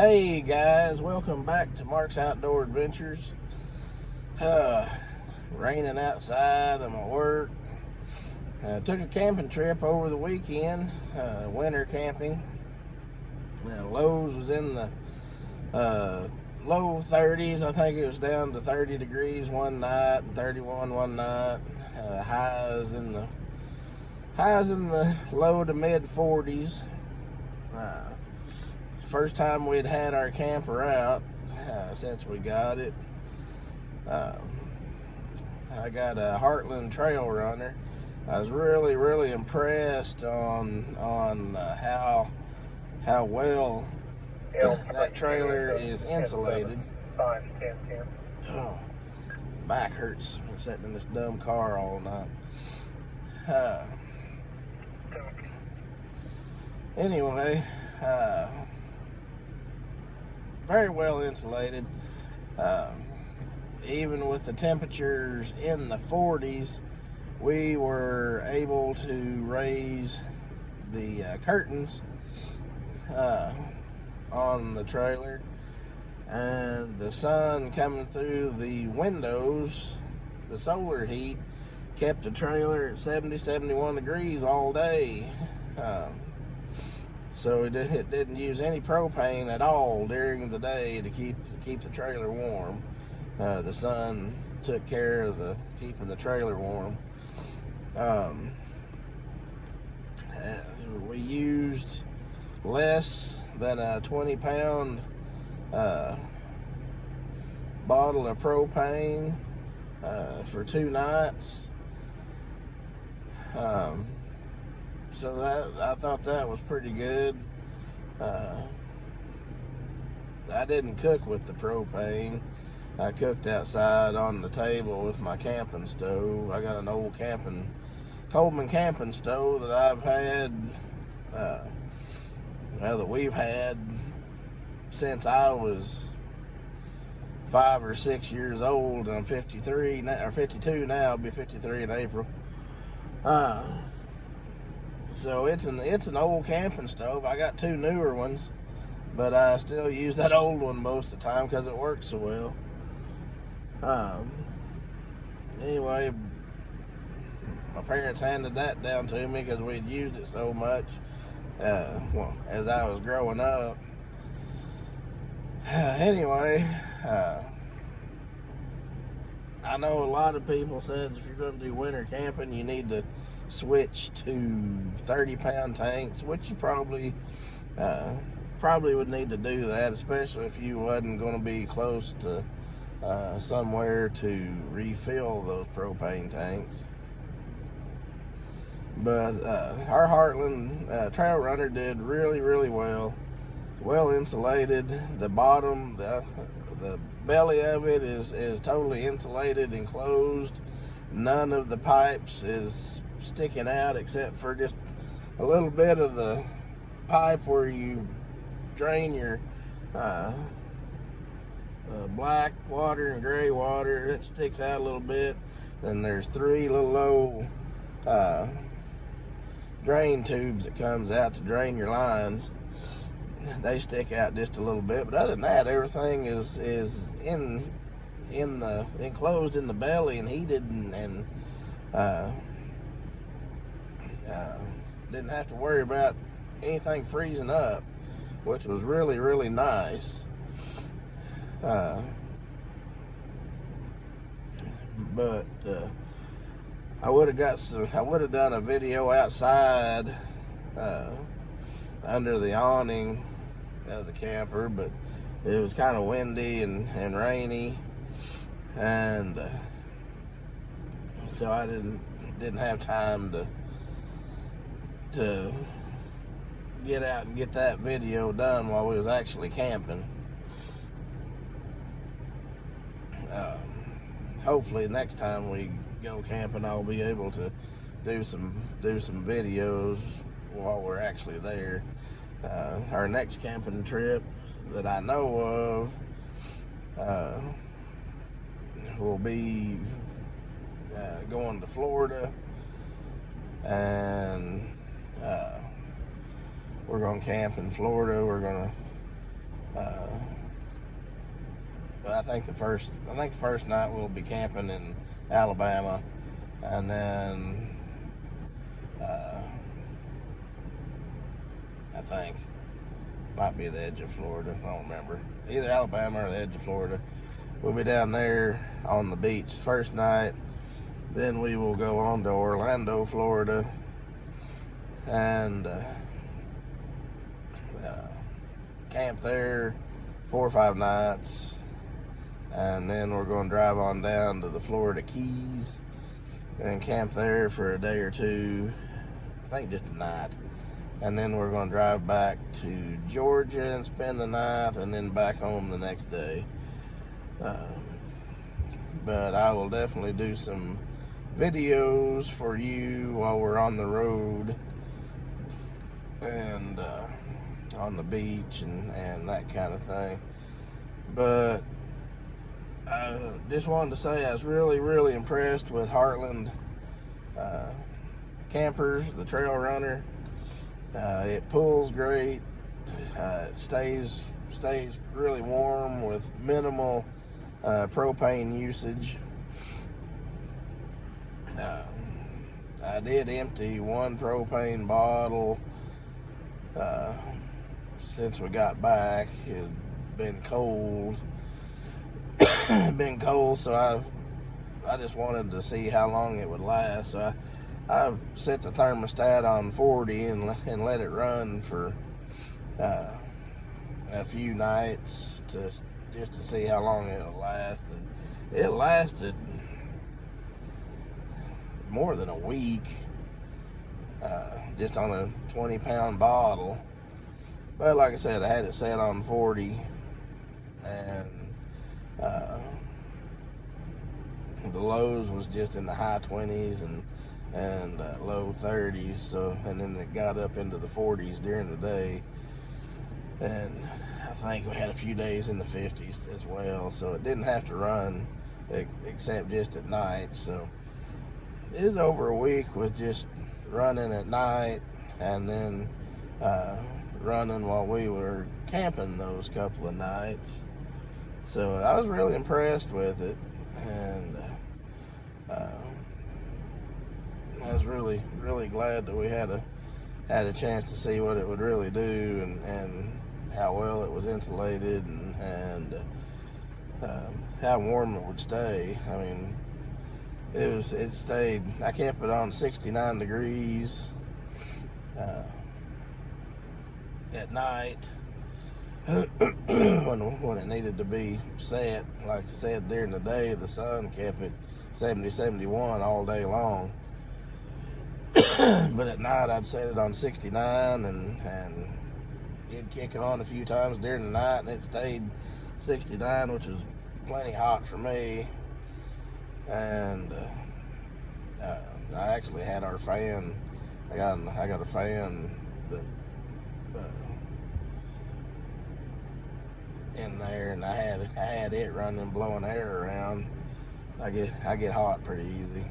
Hey guys, welcome back to Mark's Outdoor Adventures. Raining outside, I'm at work. Took a camping trip over the weekend, winter camping. Lowe's was in the low 30s. I think it was down to 30 degrees one night and 31 one night. Highs in the low to mid 40s. First time we'd had our camper out since we got it. I got a Heartland Trail Runner. I was really impressed on how well that trailer is insulated. Oh, back hurts from sitting in this dumb car all night. Anyway, very well insulated. Even with the temperatures in the 40s, we were able to raise the curtains on the trailer, and the sun coming through the windows, the solar heat, kept the trailer at 71 degrees all day. So it didn't use any propane at all during the day to keep the trailer warm. The sun took care of keeping the trailer warm. We used less than a 20-pound bottle of propane for 2 nights. So I thought that was pretty good. I didn't cook with the propane. I cooked outside on the table with my camping stove. I got an old Coleman camping stove that I've had, that we've had since I was 5 or 6 years old. I'm 53 now, or 52 now. I'll be 53 in April. So it's an old camping stove. I got 2 newer ones, but I still use that old one most of the time because it works so well. Anyway, my parents handed that down to me because we'd used it so much as I was growing up. Anyway, I know a lot of people said if you're going to do winter camping, you need to switch to 30-pound tanks, which you probably would need to do that, especially if you wasn't going to be close to somewhere to refill those propane tanks. But our Heartland Trail Runner did really well insulated. The bottom, the belly of it is totally insulated and closed. None of the pipes is sticking out except for just a little bit of the pipe where you drain your black water and gray water. It sticks out a little bit. Then there's 3 little low drain tubes that comes out to drain your lines. They stick out just a little bit, but other than that, everything is enclosed in the belly and heated, and didn't have to worry about anything freezing up, which was really nice. But I would have done a video outside under the awning of the camper, but it was kind of windy and rainy, and so I didn't have time to get out and get that video done while we was actually camping. Hopefully next time we go camping, I'll be able to do some videos while we're actually there. Our next camping trip that I know of will be going to Florida, and we're going to camp in Florida. We're going to I think the first night we'll be camping in Alabama, and then I think might be the edge of Florida. I don't remember. Either Alabama or the edge of Florida. We'll be down there on the beach first night. Then we will go on to Orlando, Florida, and camp there 4 or 5 nights. And then we're going to drive on down to the Florida Keys and camp there for a day or two. I think just a night. And then we're going to drive back to Georgia and spend the night, and then back home the next day. But I will definitely do some videos for you while we're on the road and on the beach and that kind of thing. But I just wanted to say I was really impressed with Heartland campers, the Trail Runner. It pulls great. It stays really warm with minimal propane usage. I did empty 1 propane bottle since we got back. It had been cold. So I just wanted to see how long it would last. So I set the thermostat on 40 and let it run for a few nights just to see how long it'll last. And it lasted more than a week, just on a 20-pound bottle. But like I said, I had it set on 40, and the lows was just in the high 20s and low 30s. So, and then it got up into the 40s during the day, and I think we had a few days in the 50s as well. So it didn't have to run except just at night. So it was over a week with just running at night, and then running while we were camping those couple of nights. So I was really impressed with it, and I was really glad that we had a chance to see what it would really do, and how well it was insulated, and how warm it would stay. I mean, it stayed. I kept it on 69 degrees at night when it needed to be set. Like I said, during the day the sun kept it 70, 71 all day long. But at night I'd set it on 69, and it'd kick on a few times during the night, and it stayed 69, which was plenty hot for me. And I actually had our fan. I got a fan that in there, and I had it running, blowing air around. I get hot pretty easy.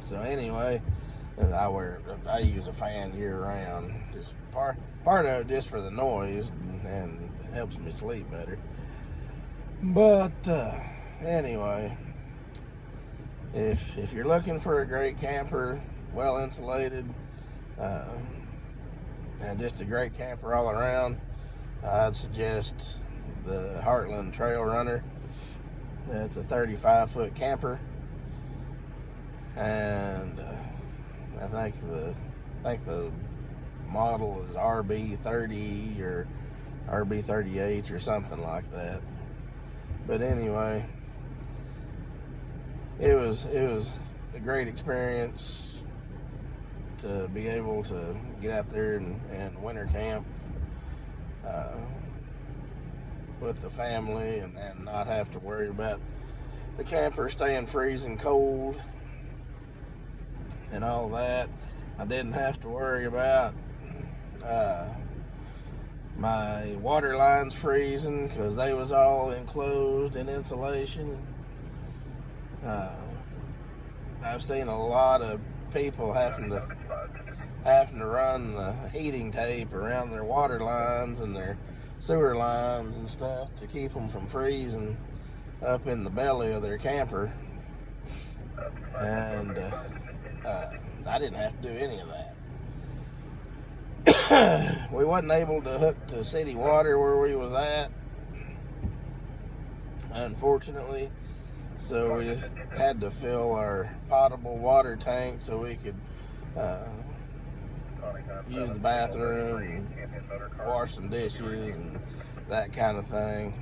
So anyway, I use a fan year round. Just part of it just for the noise, and it helps me sleep better. But anyway, if you're looking for a great camper, well insulated, and just a great camper all around, I'd suggest the Heartland Trail Runner. It's a 35-foot camper, and I think the model is RB30 or RB38 or something like that. But anyway, it was a great experience to be able to get out there and winter camp with the family, and not have to worry about the camper staying freezing cold and all that. I didn't have to worry about my water lines freezing, because they was all enclosed in insulation. I've seen a lot of people having to run the heating tape around their water lines and their sewer lines and stuff to keep them from freezing up in the belly of their camper. And I didn't have to do any of that. We wasn't able to hook to city water where we was at, unfortunately, so we just had to fill our potable water tank so we could use the bathroom and wash some dishes and that kind of thing.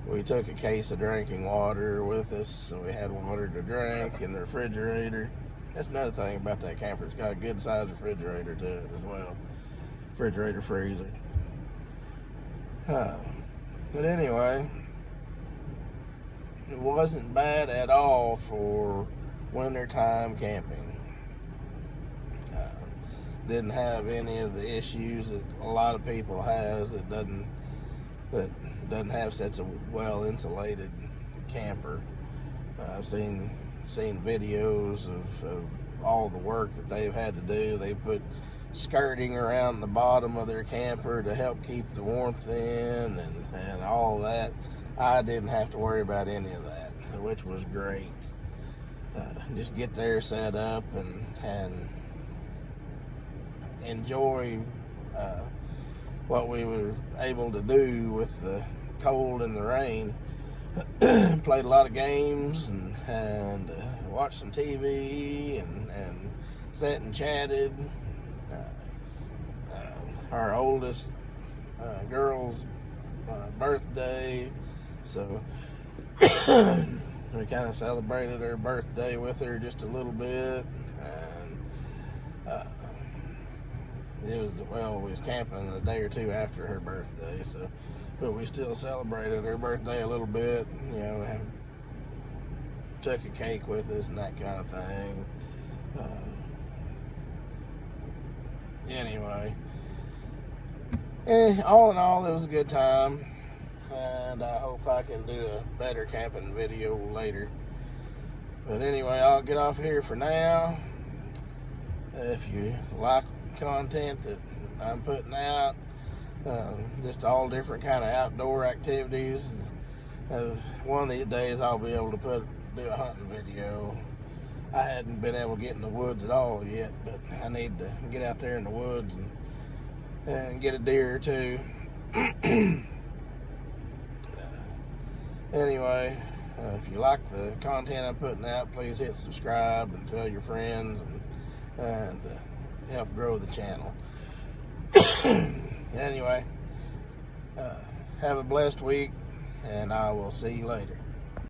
We took a case of drinking water with us, so we had water to drink in the refrigerator. That's another thing about that camper. It's got a good sized refrigerator to it as well. Refrigerator, freezer. But anyway, it wasn't bad at all for wintertime camping. Didn't have any of the issues that a lot of people has that doesn't have such a well insulated camper. I've seen videos of all the work that they've had to do. They put skirting around the bottom of their camper to help keep the warmth in and all that. I didn't have to worry about any of that, which was great. Just get there, set up, and enjoy what we were able to do with the cold and the rain. Played a lot of games and watched some TV and sat and chatted. Our oldest girl's birthday, so we kind of celebrated her birthday with her just a little bit, and we was camping a day or two after her birthday, so, but we still celebrated her birthday a little bit, took a cake with us and that kind of thing. Anyway, all in all, it was a good time, and I hope I can do a better camping video later. But anyway, I'll get off here for now. If you like content that I'm putting out, just all different kind of outdoor activities, one of these days I'll be able to do a hunting video. I hadn't been able to get in the woods at all yet, but I need to get out there in the woods and get a deer or two. Anyway, if you like the content I'm putting out, please hit subscribe and tell your friends and help grow the channel. Anyway, have a blessed week, and I will see you later.